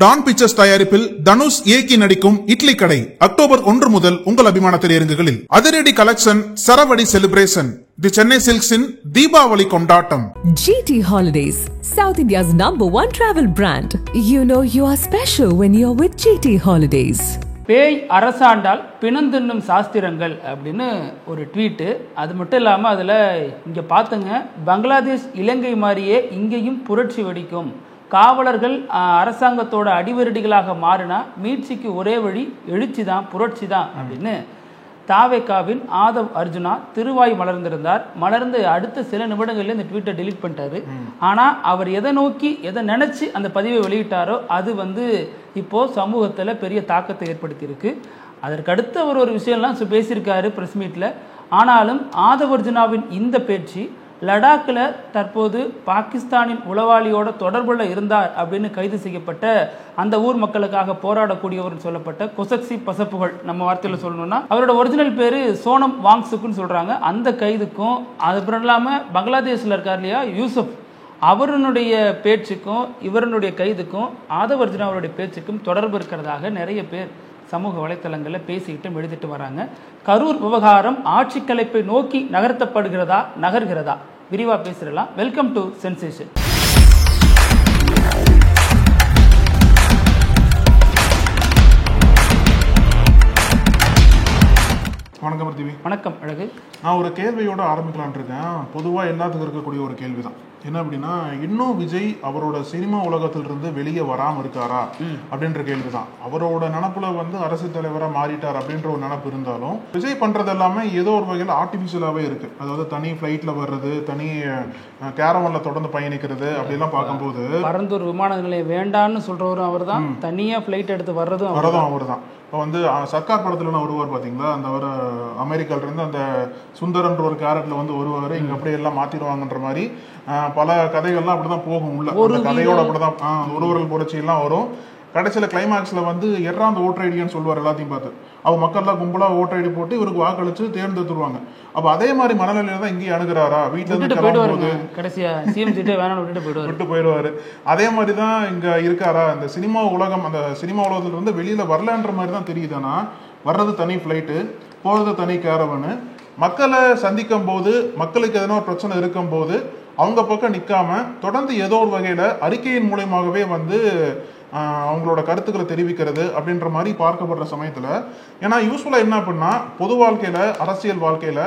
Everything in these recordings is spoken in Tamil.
டான் பிக்சர்ஸ் தயாரிப்பில் தனுஷ் இயக்கி நடிக்கும் இட்லி கடை அக்டோபர் 1 முதல் உங்கள் அபிமான திரையரங்குகளில். அதிரடி கலெக்ஷன், சரவடி செலிப்ரேஷன், தி சென்னை சில்க்ஸின் தீபாவளி கொண்டாட்டம். GT Holidays, South India's #1 travel brand. You know you are special when you're with GT Holidays. பேய் அரசாண்டால் பிணந்தின்னும் சாஸ்திரங்கள் அப்படின்னு ஒரு ட்வீட்டு. அது மட்டும் இல்லாமல் அதில் இங்கே பார்த்துங்க, பங்களாதேஷ் இலங்கை மாதிரியே இங்கேயும் புரட்சி வெடிக்கும், காவலர்கள் அரசாங்கத்தோட அடிவருடிகளாக மாறினா மீட்சிக்கு ஒரே வழி எழுச்சி தான், புரட்சி தான் அப்படின்னு தாவேகாவின் ஆதவ் அர்ஜுனா திருவாய் மலர்ந்திருந்தார். மலர்ந்து அடுத்த சில நிமிடங்களில் இந்த ட்வீட்டை டெலீட் பண்ணிட்டாரு. ஆனால் அவர் எதை நோக்கி எதை நினச்சி அந்த பதிவை வெளியிட்டாரோ அது இப்போது சமூகத்தில் பெரிய தாக்கத்தை ஏற்படுத்தியிருக்கு. அதற்கடுத்து அவர் ஒரு விஷயம்லாம் பேசியிருக்காரு ப்ரெஸ் மீட்டில். ஆனாலும் ஆதவ் அர்ஜுனாவின் இந்த பேச்சு லடாக்கில் தற்போது பாகிஸ்தானின் உளவாளியோட தொடர்புள்ள இருந்தார் அப்படின்னு கைது செய்யப்பட்ட அந்த ஊர் மக்களுக்காக போராடக்கூடியவர் சொல்லப்பட்ட கொசக்சி பசப்புகள், நம்ம வார்த்தையில் சொல்லணும்னா அவரோட ஒரிஜினல் பேர் சோனம் வாங்சுக்குன்னு சொல்கிறாங்க, அந்த கைதுக்கும் அதுக்கப்புறம் இல்லாமல் பங்களாதேஷில் இருக்கார் இல்லையா யூசுப், அவருடைய பேச்சுக்கும் இவருடைய கைதுக்கும் ஆதவ் அர்ஜுனா அவருடைய பேச்சுக்கும் தொடர்பு இருக்கிறதாக நிறைய பேர் சமூக வலைத்தளங்களில் பேசிக்கிட்டு எழுதிட்டு வராங்க. கரூர் விவகாரம் ஆட்சி கலைப்பை நோக்கி நகர்கிறதா விரிவாக பேசிடலாம். Welcome to sensation. வணக்கம் பிருத்திவி. வணக்கம் அழகு. நான் ஒரு கேள்வியோட ஆரம்பிக்கலான் இருக்கேன். பொதுவாக எல்லாத்துக்கும் இருக்கக்கூடிய ஒரு கேள்வி தான். என்ன அப்படின்னா, இன்னும் விஜய் அவரோட சினிமா உலகத்திலிருந்து வெளியே வராமல் இருக்காரா அப்படின்ற கேள்வி தான். அவரோட நினப்புல அரசியல் தலைவராக மாறிட்டார் அப்படின்ற ஒரு நினப்பு இருந்தாலும் விஜய் பண்றது எல்லாமே ஏதோ ஒரு வகையில் ஆர்டிஃபிஷியலாகவே இருக்கு. அதாவது தனி ஃப்ளைட்ல வர்றது, தனி கேரவன்ல தொடர்ந்து பயணிக்கிறது அப்படிலாம் பார்க்கும்போது, பரந்தூர் விமான நிலையம் வேண்டான்னு சொல்றவரும் அவர் தான், தனியாக ஃப்ளைட் எடுத்து வர்றதும் அவர் தான். இப்போ சர்க்கார் படத்துல வருவார் பார்த்தீங்களா, அந்த அவர் அமெரிக்கால இருந்து அந்த சுந்தரன்ற ஒரு கேரக்டர்ல வருவார், இங்க அப்படியே எல்லாம் மாத்திடுவாங்கன்ற மாதிரி பல கதைகள்லாம் அப்படிதான் போகும். உள்ள ஒரு கதையோட அப்படிதான் ஒருவர்கள் புரட்சி எல்லாம் வரும். கடைசியில கிளைமேக்ஸ்ல எறாந்த ஓட்டர் ஐடியான்னு சொல்லுவார். எல்லாத்தையும் பார்த்து அவ மக்கள்லாம் கும்பலா ஓட்டர் ஐடி போட்டு இவருக்கு வாக்களிச்சு தேர்ந்தெடுத்துருவாங்க. அப்ப அதே மாதிரி மனநிலையில தான் இங்கேயும் அணுகிறாரா, வீட்டுல இருந்து கிளம்பும்போது விட்டு போயிடுவாரு. அதே மாதிரிதான் இங்க இருக்காரா, இந்த சினிமா உலகம், அந்த சினிமா உலகத்துல வெளியில வரலன்ற மாதிரி தான் தெரியுதுன்னா, வர்றது தனி ஃபிளைட்டு, போறது தனி கேரவனு, மக்களை சந்திக்கும் போது, மக்களுக்கு எதனா ஒரு பிரச்சனை இருக்கும் போது அவங்க பக்கம் நிக்காம தொடர்ந்து ஏதோ ஒரு வகையில அறிக்கையின் மூலமாகவே அவங்களோட கருத்துக்களை தெரிவிக்கிறது அப்படின்ற மாதிரி பார்க்கப்படுற சமயத்துல, ஏன்னா யூஸ்வலா என்ன அப்படின்னா, பொது வாழ்க்கையில அரசியல் வாழ்க்கையில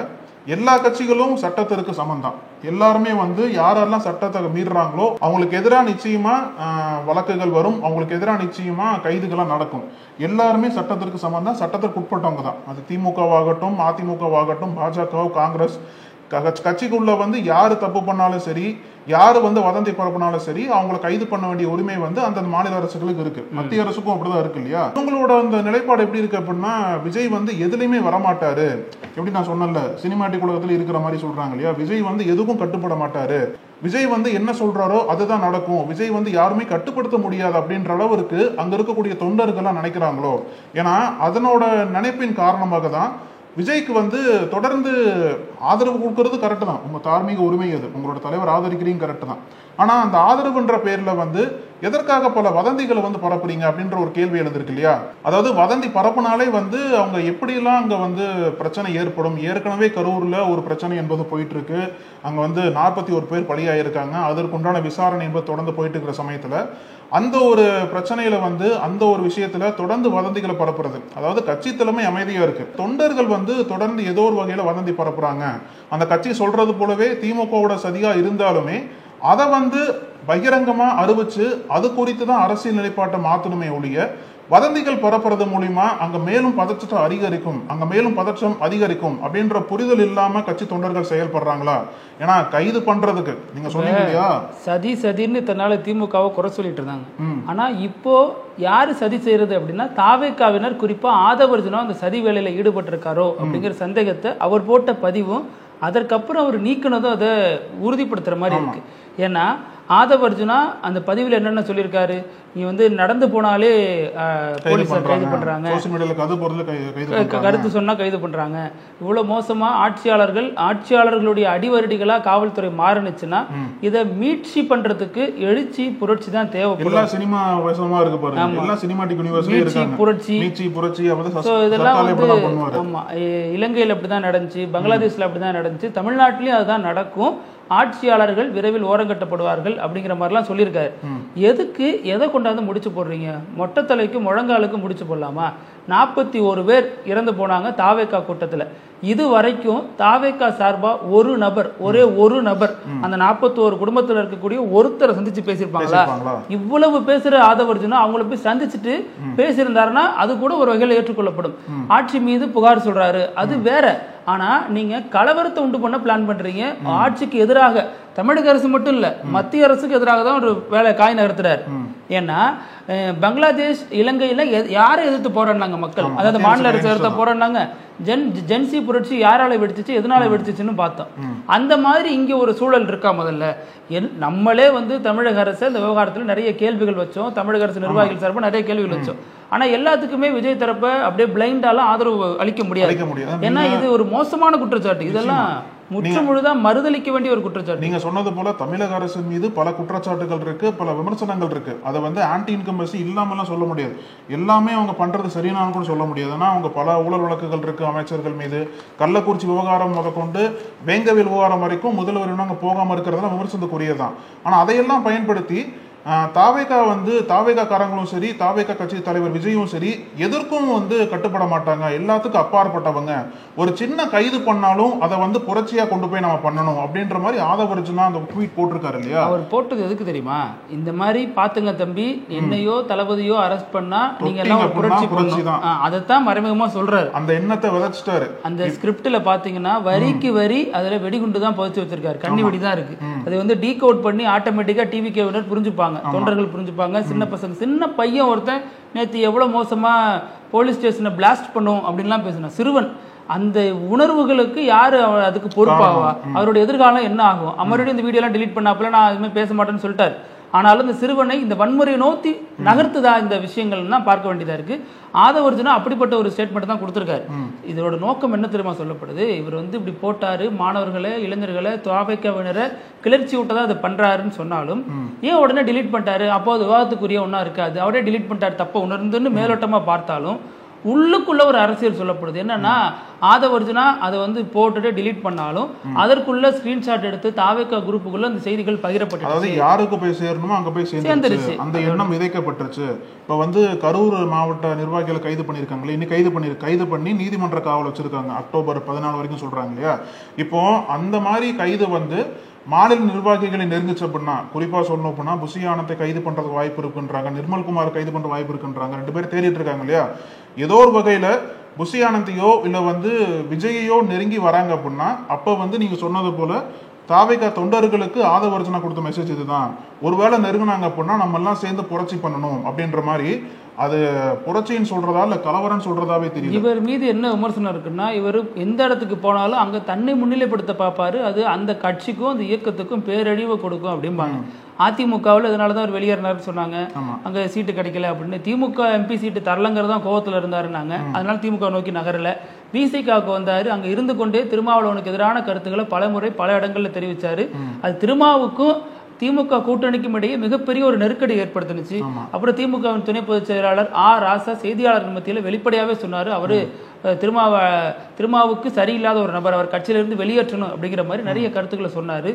எல்லா கட்சிகளும் சட்டத்திற்கு சமந்தான். எல்லாருமே யாரெல்லாம் சட்டத்தை மீறுறாங்களோ அவங்களுக்கு எதிராக நிச்சயமா வழக்குகள் வரும், அவங்களுக்கு எதிராக நிச்சயமா கைதுகள்லாம் நடக்கும். எல்லாருமே சட்டத்திற்கு சமந்தான், சட்டத்திற்கு உட்பட்டவங்க தான். அது திமுகவாகட்டும், அதிமுகவாகட்டும், பாஜக, காங்கிரஸ் கட்சிக்குள்ள யாரு தப்பு பண்ணாலும் சரி, யாரு வதந்தி பரப்பினாலும் சரி, அவங்களை கைது பண்ண வேண்டிய உரிமை அந்த மாநில அரசுகளுக்கு இருக்கு. மத்திய அரசுக்கும் அப்படிதான் இருக்கு இல்லையா. அவங்களோட அந்த நிலைப்பாடு எப்படி இருக்கு அப்படின்னா, விஜய் எதுலையுமே வரமாட்டாரு. எப்படி நான் சொன்னல, சினிமாட்டிக் உலகத்துல இருக்கிற மாதிரி சொல்றாங்க இல்லையா, விஜய் எதுக்கும் கட்டுப்பட மாட்டாரு, விஜய் என்ன சொல்றாரோ அதுதான் நடக்கும், விஜய் யாருமே கட்டுப்படுத்த முடியாது அப்படின்ற அளவிற்கு அங்க இருக்கக்கூடிய தொண்டர்கள்லாம் நினைக்கிறாங்களோ. ஏன்னா அதனோட நினைப்பின் காரணமாக தான் விஜய்க்கு தொடர்ந்து ஆதரவு கொடுக்கறது கரெக்டு தான், உங்க தார்மீக உரிமை அது, உங்களோட தலைவர் ஆதரிக்கிறீங்க கரெக்டு தான். ஆனா அந்த ஆதரவுன்ற பேர்ல எதற்காக பல வதந்திகளை பரப்புறீங்க அப்படின்ற ஒரு கேள்வி எழுந்திருக்கு இல்லையா. அதாவது வதந்தி பரப்புனாலே அவங்க எப்படியெல்லாம் அங்க பிரச்சனை ஏற்படும். ஏற்கனவே கரூர்ல ஒரு பிரச்சனை என்பது போயிட்டு இருக்கு. அங்க 41 பேர் பலியாயிருக்காங்க. அதற்குண்டான விசாரணை என்பது தொடர்ந்து போயிட்டு இருக்கிற சமயத்துல அந்த ஒரு பிரச்சனையில அந்த ஒரு விஷயத்துல தொடர்ந்து வதந்திகளை பரப்புறது, அதாவது கட்சி தலைமை அமைதியா இருக்கு, தொண்டர்கள் தொடர்ந்து ஏதோ ஒரு வகையில வதந்தி பரப்புறாங்க. அந்த கட்சி சொல்றது போலவே திமுகவோட சதியா இருந்தாலுமே அதை பகிரங்கமா அறிவிச்சு அது குறித்து தான் அரசியல் நிலைப்பாட்டை மாற்றணுமே ஒழிய, வதந்திகள் பரப்புறது மூலியமா அங்க மேலும் பதற்றம் அதிகரிக்கும் அப்படின்ற புரிதல் இல்லாம கட்சி தொண்டர்கள் செயல்படுறாங்களா. ஏன்னா கைது பண்றதுக்கு நீங்க சொன்னீங்க இல்லையா, சதின்னு தன்னால திமுகவை குறை சொல்லிட்டு இருந்தாங்க. ஆனா இப்போ யாரு சதி செய்யறது அப்படின்னா, தாவேகாவினர், குறிப்பா ஆதவ் அர்ஜுனா அந்த சதி வேலையில ஈடுபட்டு இருக்காரோ அப்படிங்கிற சந்தேகத்தை அவர் போட்ட பதிவும் அதற்கப்புறம் அவர் நீக்கினதும் அதை உறுதிப்படுத்துற மாதிரி இருக்கு. ஏன்னா ஆதவ் அர்ஜுனா அந்த பதிவில் என்னென்ன சொல்லியிருக்காரு, நீ வந்து நடந்து போனாலே போலீஸார் கைது பண்றாங்க, கருத்து சொன்னா கைது பண்றாங்க, இவ்வளவு மோசமா ஆட்சியாளர்களுடைய அடிவருடிகளா காவல்துறை மாறுனுச்சுன்னா இதை மீட்சி பண்றதுக்கு எழுச்சி புரட்சி தான் தேவைப்படும். சினிமா வசமா இருக்கு பாருங்க, எல்லாம் சினிமாட்டிக் யூனிவர்ஸ்ல இருக்காங்க. புரட்சி இதெல்லாம் வந்து ஆமா, இலங்கையில் அப்படிதான் நடந்துச்சு, பங்களாதேஷ்ல அப்படிதான் நடந்துச்சு, தமிழ்நாட்டிலயும் அதுதான் நடக்கும். ஆட்சியாளர்கள் விரைவில் ஓரங்கட்டப்படுவார்கள் அப்படிங்கிற மாதிரிலாம் சொல்லியிருக்காரு. எதுக்கு எதை கொண்டாந்து முடிச்சு போடுறீங்க? மொட்டை தலைக்கு முழங்காலுக்கு முடிச்சு போடலாமா? 41 பேர் இறந்து போனாங்க தாவேகா கூட்டத்தில். இது வரைக்கும் தாவேகா சார்பா ஒரே ஒரு நபர் அந்த 41 குடும்பத்தில் இருக்கக்கூடிய ஒருத்தரை சந்திச்சு பேசியிருப்பாங்களா? இவ்வளவு பேசுற ஆதவ் அர்ஜுனா அவங்கள போய் சந்திச்சுட்டு பேசியிருந்தாருன்னா அது கூட ஒரு வகையில் ஏற்றுக்கொள்ளப்படும். ஆட்சி மீது புகார் சொல்றாரு, அது வேற. ஆனா நீங்க கலவரத்தை உண்டு பண்ண பிளான் பண்றீங்க. ஆட்சிக்கு எதிராக தமிழக அரசு மட்டும் இல்ல, மத்திய அரசுக்கு எதிராக தான் ஒரு வேலை காய் நகர்த்துறாரு. ஏன்னா பங்களாதேஷ் இலங்கையில யாரை எதிர்த்து போராடினாங்க மக்கள், அதாவது மாநில அரசு எதிர்த்து போராடினாங்க. ஜென்சி புரட்சி யாரால வெடிச்சிச்சு, எதனால வெடிச்சிச்சுன்னு பார்த்தோம். அந்த மாதிரி இங்க ஒரு சூழல் இருக்கா? முதல்ல நம்மளே வந்து தமிழக அரசு இந்த விவகாரத்தில் நிறைய கேள்விகள் வச்சோம், தமிழக அரசு நிர்வாகிகள் சார்பாக நிறைய கேள்விகள் வச்சோம். ஆனா எல்லாத்துக்குமே விஜய் தரப்ப அப்படியே பிளைண்டாலாம் ஆதரவு அளிக்க முடியாது. ஏன்னா இது ஒரு மோசமான குற்றச்சாட்டு, இதெல்லாம் முற்றுமுழுதா மறுதளிக்க வேண்டிய ஒரு குற்றச்சாட்டு. நீங்க சொன்னது போல தமிழக அரசின் மீது பல குற்றச்சாட்டுகள் இருக்கு, பல விமர்சனங்கள் இருக்கு. அதை வந்து ஆன்டி இன்கம்பன்சி இல்லாமலாம் சொல்ல முடியாது. எல்லாமே அவங்க பண்றது சரியான கூட சொல்ல முடியாது. ஏன்னா அவங்க பல ஊழல் வழக்குகள் இருக்கு அமைச்சர்கள் மீது. கள்ளக்குறிச்சி விவகாரம் முதற்கொண்டு வேங்கவேல் விவகாரம் வரைக்கும் முதல்வர் அங்க போகாம இருக்கிறதெல்லாம் விமர்சனத்துக்குரியதான். ஆனா அதையெல்லாம் பயன்படுத்தி தாவேகா காரங்களும் சரி, தாவேகா கட்சி தலைவர் விஜயும் சரி எதற்கும் வந்து கட்டுப்பட மாட்டாங்க, எல்லாத்துக்கும் அப்பாற்பட்டவங்க. ஒரு சின்ன கைது பண்ணாலும் அதை வந்து புரட்சியா கொண்டு போய் நம்ம பண்ணணும் அப்படின்ற மாதிரி ஆதவ் அர்ஜுனா அந்த ட்வீட் போட்டிருக்காரு இல்லையா? அவர் போட்டது எதுக்கு தெரியுமா? இந்த மாதிரி பாத்துங்க தம்பி, என்னையோ தளபதியோ அரெஸ்ட் பண்ணா நீங்க எல்லாம் புரட்சி தான், அதைத்தான் மறைமுகமா சொல்றாரு. அந்த எண்ணத்தை விதைச்சிட்டாரு. அந்த ஸ்கிரிப்ட்ல பாத்தீங்கன்னா வரிக்கு வரி அதுல வெடிகுண்டு தான் பதிச்சு வச்சிருக்காரு, கண்ணி வெடி தான் இருக்கு. அதை வந்து டீகோட் பண்ணி ஆட்டோமேட்டிக்கா டிவி கேவினர் புரிஞ்சுப்பாங்க, தொண்டர்கள் புரிஞ்சுப்பாங்க. சின்ன பசங்க, சின்ன பையன் ஒருத்தன் நேற்று எவ்வளவு மோசமா போலீஸ் ஸ்டேஷனை பிளாஸ்ட் பண்ணும் அப்படின்லாம் பேசினான், சிறுவன். அந்த உணர்வுகளுக்கு யாரு அதுக்கு பொறுப்பாவா? அவருடைய எதிர்காலம் என்ன ஆகும்? மறுபடியும் இந்த வீடியோ எல்லாம் டிலீட் பண்ணாப்புல நான் எதுவுமே பேச மாட்டேன்னு சொல்லிட்டாரு. ஆனாலும் இந்த சிறுவனை இந்த வன்முறையை நோக்கி நகர்த்துதா இந்த விஷயங்கள் தான் பார்க்க வேண்டியதா இருக்கு. ஆதவ் அர்ஜுனா அப்படிப்பட்ட ஒரு ஸ்டேட்மெண்ட் தான் கொடுத்திருக்காரு. இதோட நோக்கம் என்ன தெரியுமா சொல்லப்படுது? இவர் வந்து இப்படி போட்டாரு, மாணவர்களை இளைஞர்களை தாவேகாவினரை கிளர்ச்சி விட்டதா அதை பண்றாருன்னு சொன்னாலும் ஏன் உடனே டிலீட் பண்ணிட்டாரு? அப்போ அது விவாதத்துக்குரிய ஒன்றா இருக்காது, அவரே டிலீட் பண்ணிட்டாரு தப்ப உணர்ந்துன்னு மேலோட்டமா பார்த்தாலும் உள்ளுக்குள்ள ஒரு அரசியல் சொல்லப்படுது. என்னன்னா ஆதவ் அர்ஜுனா அதை வந்து போட்டுட்டு டிலீட் பண்ணாலும் அதற்குள்ள ஸ்கிரீன்ஷாட் எடுத்து தாவேகா குரூப்புக்குள்ள அந்த செய்திகள் பகிரப்பட்டு, அதாவது யாருக்கு போய் சேரணுமோ அங்க போய் சேர்ந்துருச்சு, அந்த எண்ணம் விதைக்கப்பட்டுருச்சு. இப்ப வந்து கரூர் மாவட்ட நிர்வாகிகளை கைது பண்ணிருக்காங்களே, இன்னும் கைது பண்ணி நீதிமன்ற காவல் வச்சிருக்காங்க, அக்டோபர் 14 வரைக்கும் சொல்றாங்க இல்லையா? இப்போ அந்த மாதிரி கைது வந்து மாநில நிர்வாகிகளை நெருங்கிச்சு அப்படின்னா, குறிப்பா சொல்லணும் அப்படின்னா புஷி ஆனந்தை கைது பண்றதுக்கு வாய்ப்பு இருக்குன்றாங்க, நிர்மல்குமார் கைது பண்ற வாய்ப்பு இருக்குன்றாங்க, 2 பேர் தேடிட்டு இருக்காங்க இல்லையா? ஏதோ ஒரு வகையில புஷி ஆனந்தையோ இல்ல வந்து விஜயையோ நெருங்கி வராங்க அப்படின்னா, அப்ப வந்து நீங்க சொன்னது போல தாவேகா தொண்டர்களுக்கு ஆதவ் அர்ஜுனா கொடுத்த மெசேஜ் இதுதான். ஒருவேளை நெருங்கினாங்க அப்படின்னா நம்ம எல்லாம் சேர்ந்து புரட்சி பண்ணணும் அப்படின்ற மாதிரி. அது புரட்சின்னு சொல்றதா இல்ல கலவரன்னு சொல்றதாவே தெரியும். இவர் மீது என்ன விமர்சனம் இருக்குன்னா, இவர் எந்த இடத்துக்கு போனாலும் அங்க தன்னை முன்னிலைப்படுத்த பார்ப்பாரு, அது அந்த கட்சிக்கும் அந்த இயக்கத்துக்கும் பேரழிவை கொடுக்கும் அப்படிம்பாங்க. அதிமுகவில் இதனாலதான் அவர் வெளியேறினார்னு சொன்னாங்க, அங்க சீட்டு கிடைக்கல அப்படின்னு. திமுக எம்பி சீட்டு தரலங்கிறதான் கோவத்துல இருந்தாருன்னாங்க, அதனால திமுக நோக்கி நகரல. விசிகாவுக்கு வந்தாரு, அங்க இருந்து கொண்டே திருமாவளவனுக்கு எதிரான கருத்துக்களை பலமுறை பல இடங்கள்ல தெரிவிச்சாரு. அது திருமாவுக்கும் திமுக கூட்டணிக்கும் இடையே மிகப்பெரிய ஒரு நெருக்கடி ஏற்படுத்தினுச்சு. அப்புறம் திமுகவின் துணை பொதுச் செயலாளர் ராசா செய்தியாளர்கள் மத்தியில் வெளிப்படையாவே சொன்னாரு, அவரு திருமாவுக்கு சரியில்லாத ஒரு நபர், அவர் கட்சியிலிருந்து வெளியேற்றணும் அப்படிங்கிற மாதிரி நிறைய கருத்துக்களை சொன்னாரு.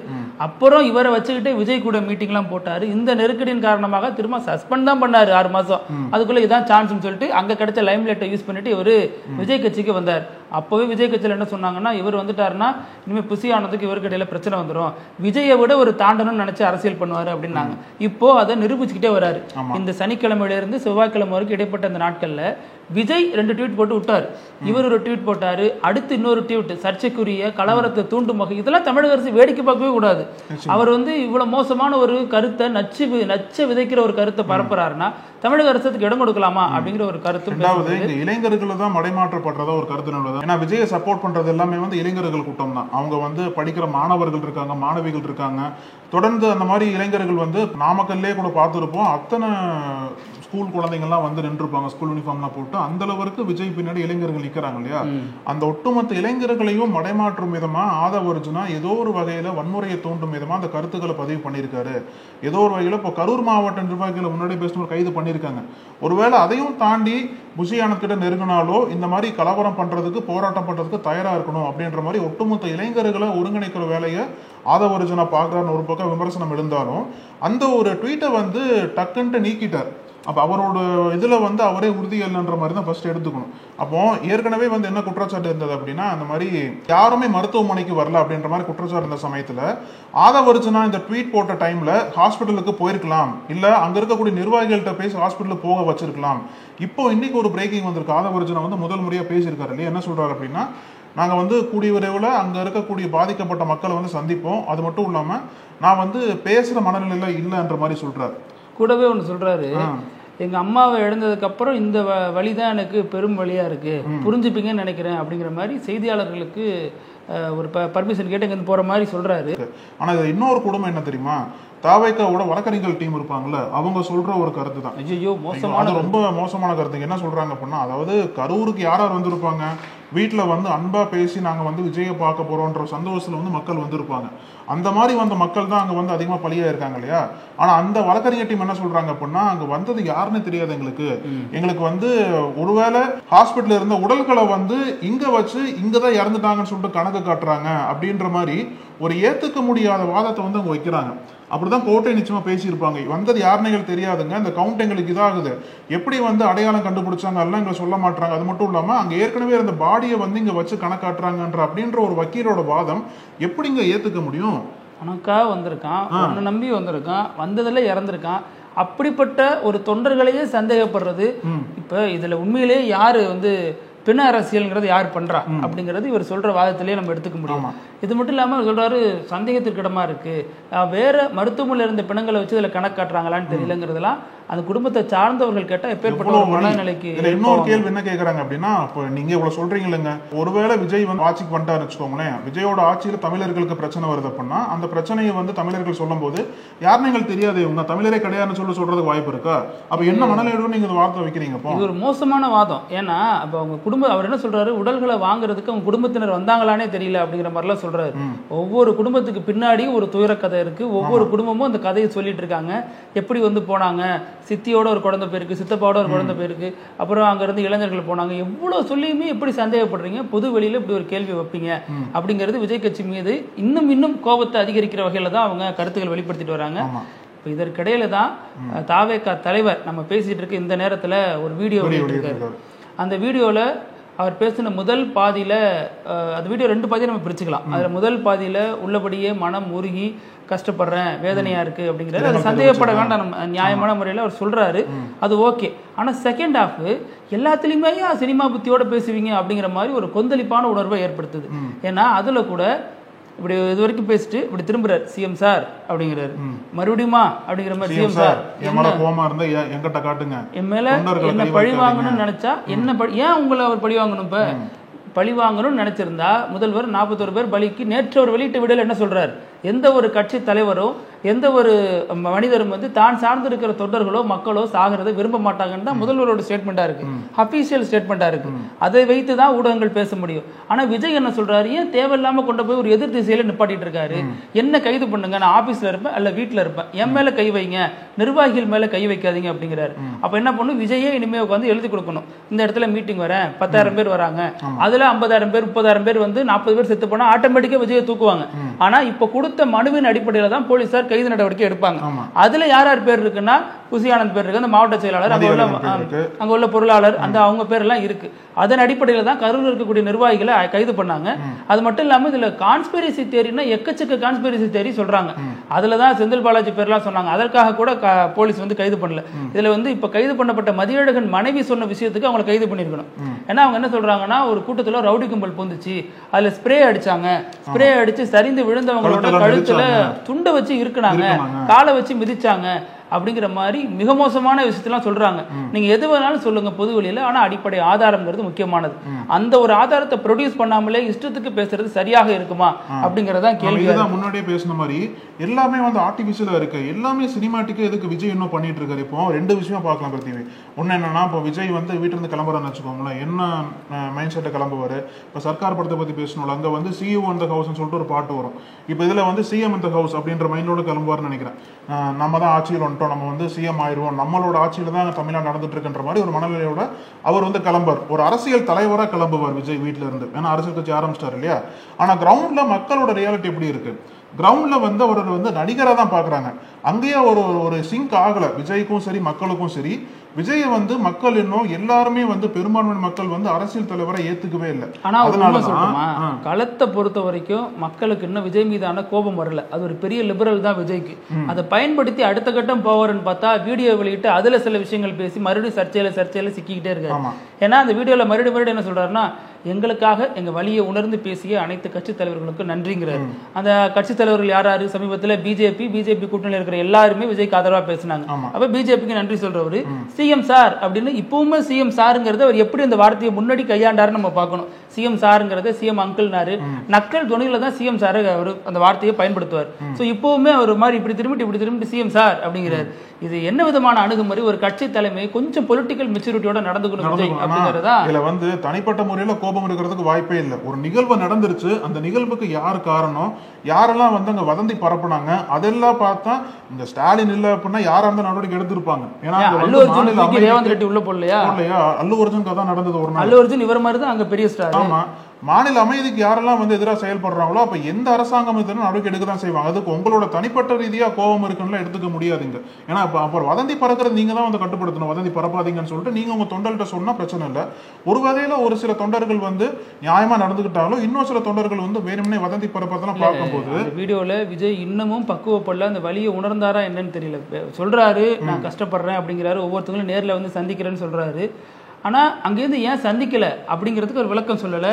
அப்புறம் இவரை வச்சுக்கிட்டே விஜய் கூட மீட்டிங் எல்லாம் போட்டாரு. இந்த நெருக்கடியின் காரணமாக திரும்ப சஸ்பெண்ட் தான் பண்ணாரு 6 மாசம். அதுக்குள்ள இதான் சான்ஸ் சொல்லிட்டு அங்க கிடைச்ச லைம்லைட்டை யூஸ் பண்ணிட்டு இவரு விஜய் கட்சிக்கு வந்தார். அப்பவே விஜய் கட்சியில் என்ன சொன்னாங்கன்னா, இவர் வந்துட்டாருன்னா இனிமே புஷி ஆனதுக்கு இவருக்கு இடையில பிரச்சனை வந்துடும், விஜயை விட ஒரு தாண்டணும்னு நினைச்சு அரசியல் பண்ணுவாரு அப்படின்னாங்க. இப்போ அதை நிரூபிச்சுக்கிட்டே வராரு. இந்த சனிக்கிழமையில இருந்து செவ்வாய்க்கிழமை வரைக்கும் இடைப்பட்ட அந்த நாட்கள்ல விஜய் 2 ட்வீட் போட்டு விட்டாரு, இவர் ஒரு ட்வீட் போட்டாரு, அடுத்து இன்னொரு ட்வீட் சர்ச்சைக்குரிய கலவரத்தை தூண்டும் வகை. இதெல்லாம் தமிழக அரசு வேடிக்கை பார்க்கவே கூடாது. அவர் வந்து இவ்வளவு மோசமான ஒரு கருத்தை நச்ச விதைக்கிற ஒரு கருத்தை பரப்புறாருன்னா தமிழக அரசுக்கு இடம் கொடுக்கலாமா அப்படிங்கிற ஒரு கருத்து. இளைஞர்கள் தான் மடைமாற்றப்படுறதா ஒரு கருத்து நிலவுது. ஏன்னா விஜயை சப்போர்ட் பண்றது எல்லாமே வந்து இளைஞர்கள் கூட்டம் தான். அவங்க வந்து படிக்கிற மாணவர்கள் இருக்காங்க, மாணவிகள் இருக்காங்க. தொடர்ந்து அந்த மாதிரி இளைஞர்கள் வந்து நாமக்கல்லே கூட பார்த்துருப்போம், அத்தனை ஸ்கூல் குழந்தைங்கள்லாம் வந்து நின்றுருப்பாங்க ஸ்கூல் யூனிஃபார்ம்லாம் போட்டு. அந்த அளவுக்கு விஜய் பின்னாடி இளைஞர்கள் நிற்கிறாங்க இல்லையா. அந்த ஒட்டுமொத்த இளைஞர்களையும் மடைமாற்றும் விதமா ஆதவ அர்ஜுனா ஏதோ ஒரு வகையில வன்முறையை தூண்டும் விதமா அந்த கருத்துக்களை பதிவு பண்ணியிருக்காரு. ஏதோ ஒரு வகையில இப்போ கரூர் மாவட்ட நிர்வாகிகளை முன்னாடி பேசின கைது பண்ணியிருக்காங்க. ஒருவேளை அதையும் தாண்டி புஷி ஆனந்த் கிட்ட நெருங்கினாலோ இந்த மாதிரி கலவரம் பண்றதுக்கு, போராட்டம் பண்றதுக்கு தயாரா இருக்கணும் அப்படின்ற மாதிரி ஒட்டுமொத்த இளைஞர்களை ஒருங்கிணைக்கிற வேலையை ஆதவ அர்ஜுனா பார்க்கறான்னு ஒரு பக்கம் விமர்சனம் இருந்தாலும் அந்த ஒரு ட்வீட்டை வந்து டக்குன்ட்டு நீக்கிட்டார். அப்போ அவரோட இதில் வந்து அவரே உறுதி இல்லைன்ற மாதிரி தான் ஃபர்ஸ்ட் எடுத்துக்கணும். அப்போ ஏற்கனவே வந்து என்ன குற்றச்சாட்டு இருந்தது அப்படின்னா, அந்த மாதிரி யாருமே மருத்துவமனைக்கு வரல அப்படின்ற மாதிரி குற்றச்சாட்டு இருந்த சமயத்தில் ஆதவ அர்ஜுனா இந்த ட்வீட் போட்ட டைமில் ஹாஸ்பிட்டலுக்கு போயிருக்கலாம், இல்லை அங்கே இருக்கக்கூடிய நிர்வாகிகள்கிட்ட பேசி ஹாஸ்பிட்டலுக்கு போக வச்சிருக்கலாம். இப்போ இன்னைக்கு ஒரு பிரேக்கிங் வந்திருக்கு. ஆதவ அர்ஜுனா வந்து முதல் முறையாக பேசியிருக்காரு இல்லையா. என்ன சொல்றாரு அப்படின்னா, நாங்கள் வந்து கூடிய விரைவில் அங்கே இருக்கக்கூடிய பாதிக்கப்பட்ட மக்களை வந்து சந்திப்போம், அது மட்டும் இல்லாமல் நான் வந்து பேசுகிற மனநிலையில் இல்லைன்ற மாதிரி சொல்றாரு. கூடவே ஒன்று சொல்றாரு, எங்க அம்மாவை இழந்ததுக்கு அப்புறம் இந்த வழிதான் எனக்கு பெரும் வழியா இருக்கு, புரிஞ்சுப்பீங்கன்னு நினைக்கிறேன் அப்படிங்கிற மாதிரி செய்தியாளர்களுக்கு ஒரு பர்மிஷன் கேட்டு இங்க போற மாதிரி சொல்றாரு. ஆனா இது இன்னொரு குடும்பம் என்ன தெரியுமா, தாவேக்காவோட வழக்கறிஞர்கள் டீம் இருப்பாங்கல்ல, அவங்க சொல்ற ஒரு கருத்து தான். ஐயோ மோசமான, ரொம்ப மோசமான கருத்து. என்ன சொல்றாங்க அப்படின்னா, அதாவது கரூருக்கு யாரார் வந்திருப்பாங்க, வீட்டில் வந்து அன்பா பேசி நாங்கள் வந்து விஜயை பார்க்க போறோன்ற சந்தோஷத்துல வந்து மக்கள் வந்திருப்பாங்க. அந்த மாதிரி வந்த மக்கள் தான் அங்கே வந்து அதிகமாக பலியா இருக்காங்க இல்லையா. ஆனால் அந்த வழக்கறிஞர் டீம் என்ன சொல்றாங்க அப்படின்னா, அங்கே வந்தது யாருன்னு தெரியாது எங்களுக்கு வந்து ஒருவேளை ஹாஸ்பிட்டல் இருந்த உடல்களை வந்து இங்கே வச்சு இங்கே தான் இறந்துட்டாங்கன்னு சொல்லிட்டு கணக்கு காட்டுறாங்க அப்படின்ற மாதிரி ஒரு ஏற்றுக்க முடியாத வாதத்தை வந்து அவங்க வைக்கிறாங்க. அப்படிதான் கோட்டை நிச்சயமா பேசியிருப்பாங்க. வந்தது யாருன்னு எங்களுக்கு தெரியாதுங்க, இந்த கவுண்ட் எங்களுக்கு இதாகுது, எப்படி வந்து அடையாளம் கண்டுபிடிச்சாங்க எல்லாம் எங்களை சொல்ல மாட்டாங்க. அது மட்டும் இல்லாமல் அங்கே ஏற்கனவே இருந்த பாடியை வந்து இங்கே வச்சு கணக்காட்டுறாங்கன்ற அப்படின்ற ஒரு வக்கீலோட வாதம் எப்படி இங்கே ஏற்றுக்க முடியும்? கணக்கா வந்திருக்கான், ஒன்று நம்பி வந்திருக்கான், வந்ததுல இறந்திருக்கான். அப்படிப்பட்ட ஒரு தொண்டர்களையே சந்தேகப்படுறது, இப்போ இதில் உண்மையிலேயே யாரு வந்து பிண அரசியல்ங்கிறது யார் பண்றா அப்படிங்கிறது இவர் சொல்ற வாதத்திலேயே நம்ம எடுத்துக்க முடியும். இது மட்டும் இல்லாமல் அவர் சொல்றாரு, சந்தேகத்திற்கு இடமா இருக்கு, வேற மருத்துவமனையில் இருந்த பிணங்களை வச்சு இதில் கணக்கு காட்டுறாங்களான்னு தெரியலங்கிறதுலாம் அந்த குடும்பத்தை சார்ந்தவர்கள் கேட்டால் எப்பேற்பட்ட ஒரு மனநிலைக்கு. இன்னொரு கேள்வி என்ன கேட்கறாங்க அப்படின்னா, இப்போ நீங்க இவ்வளவு சொல்றீங்க இல்லைங்க, ஒருவேளை விஜய் வந்து ஆட்சிக்கு வந்துட்டாருன்னு வச்சுக்கோங்களேன், விஜயோட ஆட்சியில் தமிழர்களுக்கு பிரச்சனை வருது அப்படின்னா அந்த பிரச்சனையை வந்து தமிழர்கள் சொல்லும் போது யாருன்னு எங்களுக்கு தெரியாது, இவங்க தமிழரே கிடையாதுன்னு சொல்றதுக்கு வாய்ப்பு இருக்கா? அப்ப என்ன மனநிலையோட நீங்க வார்த்தை வைக்கிறீங்க? இது ஒரு மோசமான வாதம். ஏன்னா அப்ப அவங்க குடும்பம், அவர் என்ன சொல்றாரு, உடல்களை வாங்குறதுக்கு அவங்க குடும்பத்தினர் வந்தாங்களானே தெரியல அப்படிங்கிற மாதிரிலாம் சொல்றாரு. ஒவ்வொரு குடும்பத்துக்கு பின்னாடியும் ஒரு துயர கதை இருக்கு. ஒவ்வொரு குடும்பமும் அந்த கதையை சொல்லிட்டு இருக்காங்க. எப்படி வந்து போனாங்க, சித்தியோட ஒரு குழந்தை பேருக்கு, சித்தப்பாவோட ஒரு குழந்தை பேருக்கு, அப்புறம் அங்க இருந்து இளைஞர்கள் போனாங்க. எவ்வளவு சொல்லியுமே எப்படி சந்தேகப்படுறீங்க, பொது வெளியில இப்படி ஒரு கேள்வி வைப்பீங்க அப்படிங்கிறது விஜய் கட்சி மீது இன்னும் கோபத்தை அதிகரிக்கிற வகையில தான் அவங்க கருத்துக்கள் வெளிப்படுத்திட்டு வராங்க. இதற்கிடையில தான் தாவேகா தலைவர் நம்ம பேசிட்டு இருக்க இந்த நேரத்துல ஒரு வீடியோ வெளியிட்டிருக்காரு. அந்த வீடியோல அவர் பேசின முதல் பாதியில, அந்த வீடியோ 2 பாதியை நம்ம பிரிச்சுக்கலாம். அதுல முதல் பாதியில உள்ளபடியே மனம் உருகி கஷ்டப்படுறேன், வேதனையா இருக்கு அப்படிங்கிறது, அது சந்தேகப்பட வேண்டாம், நம்ம நியாயமான முறையில் அவர் சொல்றாரு, அது ஓகே. ஆனா செகண்ட் ஹாஃப் எல்லாத்துலயுமே சினிமா புத்தியோட பேசுவீங்க அப்படிங்கிற மாதிரி ஒரு கொந்தளிப்பான உணர்வை ஏற்படுத்துது. ஏன்னா அதுல கூட இப்படி இது வரைக்கும் பேசிட்டு இப்படி திரும்புறாரு, சிஎம் சார் அப்படிங்கிறாரு, மறுபடியுமா அப்படிங்கிற மாதிரி, சிஎம் சார் என் மேல என்ன பழி வாங்கணும்னு நினைச்சா என்ன ஏன் உங்களை அவர் பழி வாங்கணும்? இப்ப பழி வாங்கணும்னு நினைச்சிருந்தா முதல்வர் 41 பேர் பலிக்கு நேற்று ஒரு வெளியிட்ட விடல என்ன சொல்றாரு, எந்த ஒரு கட்சி தலைவரோ எந்த ஒரு மனிதரும் வந்து தான் சார்ந்து இருக்கிற தொண்டர்களோ மக்களோ சாகிறத விரும்ப மாட்டாங்கன்னு தான் முதல்வரோட ஸ்டேட்மெண்டா இருக்கு, அபிஷியல் ஸ்டேட்மெண்டா இருக்கு. அதை வைத்து தான் ஊடகங்கள் பேச முடியும். ஆனா விஜய் என்ன சொல்றாரு, ஏன் தேவையில்லாம கொண்டு போய் ஒரு எதிர் திசையில நிப்பாட்டிட்டு இருக்காரு, என்ன கைது பண்ணுங்க, நான் ஆபீஸ்ல இருப்பேன் அல்ல வீட்டுல இருப்பேன், என் மேல கை வைங்க, நிர்வாகிகள் மேல கை வைக்காதீங்க அப்படிங்கிறாரு. அப்ப என்ன பண்ணும், விஜயே இனிமே உட்காந்து எழுதி கொடுக்கணும், இந்த இடத்துல மீட்டிங் வரேன், 10,000 பேர் வராங்க, அதுல 50,000 பேர் 30,000 பேர் வந்து 40 பேர் செத்து போனா ஆட்டோமேட்டிக்கா விஜயை தூக்குவாங்க. ஆனா இப்ப கொடுத்த மனுவின் அடிப்படையில தான் போலீசார் கைது நடவடிக்கை எடுப்பாங்க. அதுல யார் யார் பேர் இருக்குன்னா, புஷி ஆனந்த் பேர் இருக்கு, அந்த மாவட்ட செயலாளர், அங்க உள்ள பொருளாளர், அந்த அவங்க பேர் எல்லாம் இருக்கு. அதன் அடிப்படையில தான் கரூர் இருக்கக்கூடிய நிர்வாகிகளை கைது பண்ணாங்க. அது மட்டும் இல்லாம இதுல கான்ஸ்பிரசி தியரினா எக்கச்சக்க கான்ஸ்பிரசி தியரி சொல்றாங்க. அதுலதான் செந்தில் பாலாஜி பேர்லாம் சொன்னாங்க. அதற்காக கூட போலீஸ் வந்து கைது பண்ணல. இதுல வந்து இப்ப கைது பண்ணப்பட்ட மதியழகன் மனைவி சொன்ன விஷயத்துக்கு அவங்களை கைது பண்ணிருக்கணும். ஏன்னா அவங்க என்ன சொல்றாங்கன்னா, ஒரு கூட்டத்துல ரவுடி கும்பல் பூந்துச்சு, அதுல ஸ்ப்ரே அடிச்சாங்க, ஸ்ப்ரே அடிச்சு சரிந்து விழுந்தவங்களோட கழுத்துல துண்டை வச்சு இருக்குனாங்க, காலை வச்சு மிதிச்சாங்க, அப்படிங்கிற மாதிரி மிக மோசமான விஷயத்தெல்லாம் சொல்றாங்க. நீங்க எது வேணாலும் சொல்லுங்க பொது வெளியில, ஆனா அடிப்படை ஆதாரம்ங்கிறது முக்கியமானது. அந்த ஒரு ஆதாரத்தை ப்ரொடியூஸ் பண்ணாமலே இஷ்டத்துக்கு பேசுறது சரியாக இருக்குமா அப்படிங்கறத கேள்வி. இதுதான் முன்னாடியே பேசின மாதிரி எல்லாமே வந்து ஆர்டிபிஷியலா இருக்கு, எல்லாமே சினிமாட்டிக்கா எதுக்கு விஜய் இன்னும் பண்ணிட்டு இருக்காரு. இப்போ ரெண்டு விஷயம் பார்க்கலாம் பிரதீவி. ஒன்னு என்னன்னா, இப்போ விஜய் வந்து வீட்டுல இருந்து கிளம்புறான்னு வச்சுக்கோங்களேன், என்ன மைண்ட் செட்டை கிளம்புவாரு. இப்போ சர்க்கார் படத்தை பத்தி பேசணும், அங்க வந்து சிஇஓ அந்த ஹவுஸ்ன்னு சொல்லிட்டு ஒரு பாட்டு வரும். இப்போ இதுல வந்து சிஎம் இந்த ஹவுஸ் அப்படின்ற மைண்டோட கிளம்புவார்னு நினைக்கிறேன். நம்ம தான் ஆட்சியில் வந்துட்டோம், நம்ம வந்து சிஎம் ஆயிடுவோம், நம்மளோட ஆட்சியில தான் தமிழ்நாடு நடந்துட்டு இருக்குன்ற மாதிரி ஒரு மனநிலையோட அவர் வந்து கிளம்புவார். ஒரு அரசியல் தலைவராக கிளம்புவார் விஜய் வீட்டுல இருந்து. ஏன்னா அரசியல் கட்சி ஆரம்பிச்சிட்டாரு இல்லையா. ஆனா கிரவுண்ட்ல மக்களோட ரியாலிட்டி எப்படி இருக்கு? கிரவுண்ட்ல வந்து அவர் வந்து நடிகராக தான் பாக்குறாங்க. அங்கேயே ஒரு சிங்க் ஆகல விஜய்க்கும் சரி மக்களுக்கும் சரி. விஜய வந்து மக்கள் இன்னும் எல்லாருமே வந்து பெரும்பான்மை மக்கள் வந்து அரசியல் தலைவரை ஏத்துக்கவே இல்லை. ஆனா களத்தை பொறுத்த வரைக்கும் மக்களுக்கு இன்னும் விஜய் மீதான கோபம் வரல. அது ஒரு பெரிய லிபரல் தான் விஜய்க்கு. அதை பயன்படுத்தி அடுத்த கட்டம் போவார்னு பார்த்தா வீடியோ வெளியிட்டு அதுல சில விஷயங்கள் பேசி மறுபடியும் சர்ச்சையில சிக்கிக்கிட்டே இருக்காரு. ஏன்னா அந்த வீடியோல மறுபடியும் என்ன சொல்றாருன்னா, எங்களுக்காக எங்க வழியை உணர்ந்து பேசிய அனைத்து கட்சி தலைவர்களுக்கும் நன்றிங்கிறார். அந்த கட்சி தலைவர்கள் யாராரு? சமீபத்தில் பிஜேபி கூட்டணியில் இருக்கிற எல்லாருமே விஜய்க்கு ஆதரவா பேசினாங்க. அப்ப பிஜேபிக்கு நன்றி சொல்றவரு சிஎம் சார் அப்படின்னு. இப்பவுமே சிஎம் சாருங்கிறது அவர் எப்படி அந்த வார்த்தையை முன்னாடி கையாண்டாருன்னு நம்ம பார்க்கணும். சிஎம் சாருங்கிறத சிஎம் அங்கிள்னாரு, நக்கல் துணியில தான் சிஎம் சார் அவர் அந்த வார்த்தையை பயன்படுத்துவார். ஸோ இப்பவுமே அவர் மாதிரி இப்படி திரும்பிட்டு சிஎம் சார் அப்படிங்கிறார். இது என்ன விதமான அணுகுமுறை? ஒரு கட்சி தலைமை கொஞ்சம் பொலிட்டிக்கல் மெச்சூரிட்டியோட நடந்துக்கணும் அப்படிங்கிறதா. இதுல வந்து தனிப்பட்ட முறையில கோபம் இருக்கிறதுக்கு வாய்ப்பே இல்லை. ஒரு நிகழ்வு நடந்துருச்சு, அந்த நிகழ்வுக்கு யார் காரணம், யாரெல்லாம் வந்து அங்க வதந்தி பரப்புனாங்க, அதெல்லாம் பார்த்தா இந்த ஸ்டாலின் இல்ல அப்படின்னா யாரா இருந்தா நடவடிக்கை எடுத்திருப்பாங்க. ஏன்னா ரேவந்த் ரெட்டி உள்ள போடலையா? அல்லு அர்ஜுன் கதை நடந்தது ஒரு நாள். அல்லு அர்ஜுன் இவர் மாதிரி தான் அங்க பெரிய ஸ்டார். ஆமா, மாநில அமைதிக்கு யாரெல்லாம் வந்து எதிராக செயல்படுறாங்களோ அப்ப எந்த அரசாங்கம் நடவடிக்கை எடுக்க தான் செய்வாங்க. அதுக்கு உங்களோட தனிப்பட்ட ரீதியா கோபம் இருக்குன்னு எடுத்துக்க முடியாதுங்க. ஏன்னா அப்புறம் வதந்தி பறக்கிறது நீங்க தான் வந்து கட்டுப்படுத்தணும். வதந்தி பரப்பாதீங்கன்னு சொல்லிட்டு நீங்க உங்க தொண்டர்கிட்ட சொன்னா பிரச்சனை இல்லை. ஒரு வகையில ஒரு சில தொண்டர்கள் வந்து நியாயமா நடந்துகிட்டாலும் இன்னொரு சில தொண்டர்கள் வந்து வேணும்னே வதந்தி பரப்பதெல்லாம் பார்க்கும்போது வீடியோல விஜய் இன்னமும் பக்குவப்படல, அந்த வழியை உணர்ந்தாரா என்னன்னு தெரியல. சொல்றாரு நான் கஷ்டப்படுறேன் அப்படிங்கிறாரு, ஒவ்வொருத்தங்களும் நேர்ல வந்து சந்திக்கிறேன்னு சொல்றாரு. ஆனா அங்கிருந்து ஏன் சந்திக்கல அப்படிங்கிறதுக்கு ஒரு விளக்கம் சொல்லல.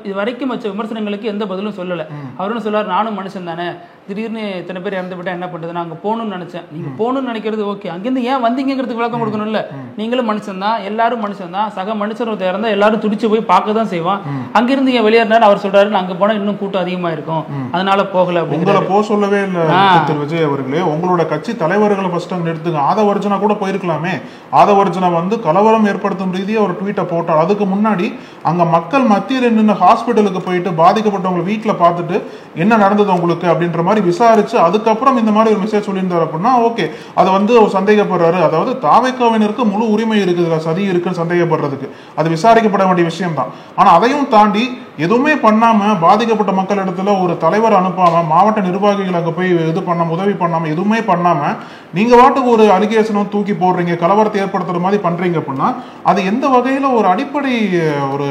இது வரைக்கும் வச்ச விமர்சனங்களுக்கு எந்த பதிலும் சொல்லல. அவரும் சொல்றாரு, நானும் மனுஷன் தானே, திடீர்னு இத்தனை பேர் இறந்து விட்டா என்ன பண்றது, நான் அங்க போகணும்னு நினைச்சேன். நீங்க போகணும்னு நினைக்கிறது ஓகே, அங்கிருந்து ஏன் வந்தீங்கிறதுக்கு விளக்கம் கொடுக்கணும்ல. நீங்களும் மனுஷன் தான், எல்லாரும் மனுஷன் தான், சக மனுஷன் ஒருத்தர் இறந்தா எல்லாரும் துடிச்சு போய் பார்க்க தான் செய்வான். அங்கிருந்து ஏன் வெளியேறினாரு அவர் சொல்றாரு, நான் அங்க போனா இன்னும் கூட்டம் அதிகமா இருக்கும், அதனால போகல. உங்களை போக சொல்லவே இல்லை திரு விஜய் அவர்களே. உங்களோட கட்சி தலைவர்களை ஃபர்ஸ்ட் அங்க எடுத்துங்க. ஆதவர்ஜனா கூட போயிருக்கலாமே. ஆதவர்ஜனா வந்து கலவரம் ஏற்படுத்தும் ரீதியா ஒரு ட்வீட்டை போட்டால் அதுக்கு முன்னாடி அங்க மக்கள் மத்தியில் நின்று ஹாஸ்பிட்டலுக்கு போயிட்டு பாதிக்கப்பட்டவங்க வீட்டுல பார்த்துட்டு என்ன நடந்தது உங்களுக்கு அப்படின்ற மாதிரி விசாரிச்சு அதுக்கப்புறம் இந்த மாதிரி ஒரு மெசேஜ் சொல்லியிருந்தாரு அப்படின்னா ஓகே, அதை வந்து சந்தேகப்படுறாரு. அதாவது தாவேக்காவினருக்கு முழு உரிமை இருக்குது, சதி இருக்குன்னு சந்தேகப்படுறதுக்கு. அது விசாரிக்கப்பட வேண்டிய விஷயம் தான். ஆனா அதையும் தாண்டி எதுவுமே பண்ணாம பாதிக்கப்பட்ட மக்கள் இடத்துல ஒரு தலைவர் அனுப்பாம, மாவட்ட நிர்வாகிகள் அங்க போய் இது பண்ணாம, உதவி பண்ணாம, எதுவுமே பண்ணாம நீங்க வாட்டுக்கு ஒரு அலிகேஷனும் தூக்கி போடுறீங்க, கலவரத்தை ஏற்படுத்துற மாதிரி பண்றீங்க அப்படின்னா அது எந்த வகையில ஒரு அடிப்படை ஒரு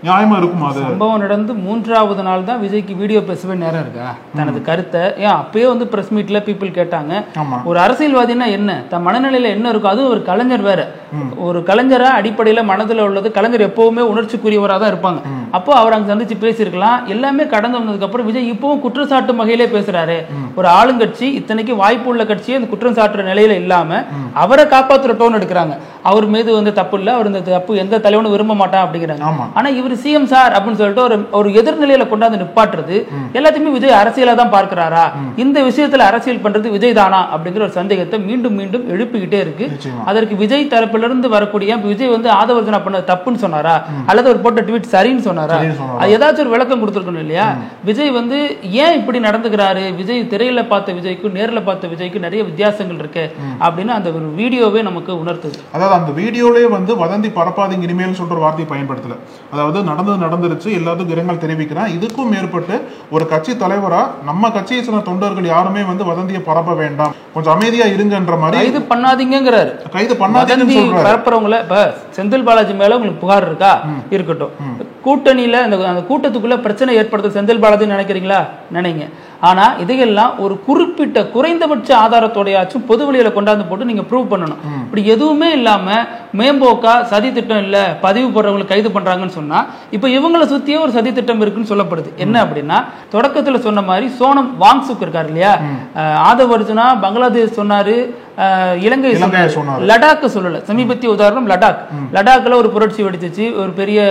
நியாயமா இருக்கும்? அது சம்பவம் நடந்து 3வது நாள் தான் விஜய்க்கு வீடியோ பேசவே நேரம் இருக்கா? தனது கருத்தை ஏன் அப்பயே வந்து பிரஸ் மீட்ல பீப்புள் கேட்டாங்க. ஒரு அரசியல்வாதினா என்ன, தன் மனநிலையில என்ன இருக்கும்? அதுவும் ஒரு கலைஞர் வேற. ஒரு கலைஞரா அடிப்படையில மனதில் உள்ளது, கலைஞர் எப்பவுமே உணர்ச்சிக்குரியவராக தான் இருப்பாங்க. அப்போ அவர் அங்க சந்திச்சு பேசியிருக்கலாம். எல்லாமே கடந்து வந்ததுக்கு அப்புறம் விஜய் இப்பவும் குற்றச்சாட்டு வகையிலே பேசுறாரு. ஒரு ஆளுங்கட்சி, இத்தனைக்கு வாய்ப்பு உள்ள கட்சியை அந்த குற்றம் சாட்டுற நிலையில இல்லாம அவரை காப்பாற்றுற டோன் எடுக்கிறாங்க. அவர் மீது வந்து தப்பு இல்லை, அவர் இந்த தப்பு எந்த தலைவனும் விரும்ப மாட்டான் அப்படிங்கிறாங்க. ஆனா இவர் சிஎம் சார் அப்படின்னு சொல்லிட்டு ஒரு எதிர்நிலையில கொண்டாந்து நிப்பாட்டுறது எல்லாத்தையுமே விஜய் அரசியலா தான் பார்க்கிறாரா? இந்த விஷயத்துல அரசியல் பண்றது விஜய் தானா அப்படிங்கிற ஒரு சந்தேகத்தை மீண்டும் மீண்டும் எழுப்பிக்கிட்டே இருக்கு. அதற்கு விஜய் தரப்பிலிருந்து வரக்கூடிய விஜய் வந்து ஆதவர்ஜனா பண்ண தப்புன்னு சொன்னாரா, அல்லது ஒரு போட்ட ட்வீட் சரின்னு சொன்னாரா, அது ஏதாச்சும் ஒரு விளக்கம் கொடுத்துருக்கணும் இல்லையா? விஜய் வந்து ஏன் இப்படி நடந்துக்கிறாரு, விஜய் திரையில பார்த்த விஜய்க்கும் நேரில் பார்த்த விஜய்க்கும் நிறைய வித்தியாசங்கள் இருக்கு அப்படின்னு அந்த ஒரு வீடியோவே நமக்கு உணர்த்துது. அதாவது அந்த வீடியோலயே வந்து வதந்தி பரப்பாதீங்க இனிமேல் சொல்ற வார்த்தையை பயன்படுத்தல. அதாவது நடந்துருச்சு, எல்லாத்துக்கும் இரங்கல் தெரிவிக்கிறேன். இதுக்கும் மேற்பட்டு ஒரு கட்சி தலைவரா நம்ம கட்சியை சேர்ந்த தொண்டர்கள் யாருமே வந்து வதந்தியை பரப்ப வேண்டாம், கொஞ்சம் அமைதியா இருங்கன்ற மாதிரி கைது பண்ணாதீங்கிறாரு. கைது பண்ணாதீங்க பரப்புறவங்கள. இப்ப செந்தில் பாலாஜி மேல உங்களுக்கு புகார் இருக்கா? இருக்கட்டும். கூட்டணியில அந்த கூட்டத்துக்குள்ள பிரச்சனை ஏற்படுத்த செந்தில் பாலாஜி நினைக்கிறீங்களா? நினைங்க. ஆனா இதையெல்லாம் ஒரு குறிப்பிட்ட குறைந்தபட்ச ஆதாரத்தோடையாச்சும் பொது வெளியில கொண்டாந்து போட்டு நீங்க ப்ரூவ் பண்ணணும். இப்படி எதுவுமே இல்லாம மேம்போக்கா சதி திட்டம் இல்ல பதிவு போடுறவங்களை கைது பண்றாங்கன்னு சொன்னா இப்ப இவங்களை சுத்தியே ஒரு சதி திட்டம் இருக்குன்னு சொல்லப்படுது. என்ன அப்படின்னா தொடக்கத்துல சொன்ன மாதிரி சோனம் வாங்சுக் இருக்காரு இல்லையா, ஆதவ் அர்ஜுனா பங்களாதேஷ் சொன்னாரு, இலங்கை லடாக் சொல்லல. சமீபத்திய உதாரணம் லடாக்ல ஒரு புரட்சி வெடிச்சிச்சு, ஒரு பெரிய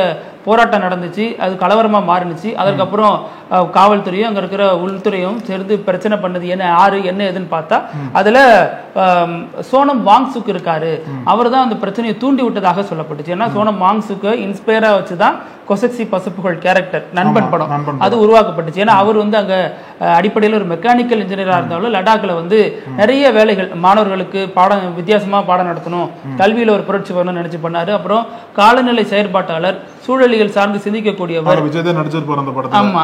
போராட்டம் நடந்துச்சு, அது கலவரமா மாறினுச்சு. அதுக்கப்புறம் காவல்துறையும் அங்க இருக்கிற உள்துறையும் சேர்ந்து பிரச்சனை பண்ணது என்ன யாரு என்ன எதுன்னு பார்த்தா அதுல சோனம் வாங்சுக் இருக்காரு, அவர் தான் அந்த பிரச்சனையை தூண்டி விட்டதாக சொல்லப்பட்டுச்சு. ஏன்னா சோனம் வாங்சுக்கு இன்ஸ்பயரா வச்சுதான் கொசக்சி பசுப்புகள் கேரக்டர் நண்பன் படம் அது உருவாக்கப்பட்டுச்சு. ஏன்னா அவர் வந்து அங்க அடிப்படையில் ஒரு மெக்கானிக்கல் இன்ஜினியரா இருந்தாலும் லடாக்ல வந்து நிறைய வேலைகள் மாணவர்களுக்கு பாடம் வித்தியாசமா பாடம் நடத்தணும், கல்வியில ஒரு புரட்சி வரணும்னு நினைச்சு பண்ணாரு. அப்புறம் காலநிலை செயற்பாட்டாளர், சூழலியல் சார்ந்து சிந்திக்கக்கூடியவர். ஆமா,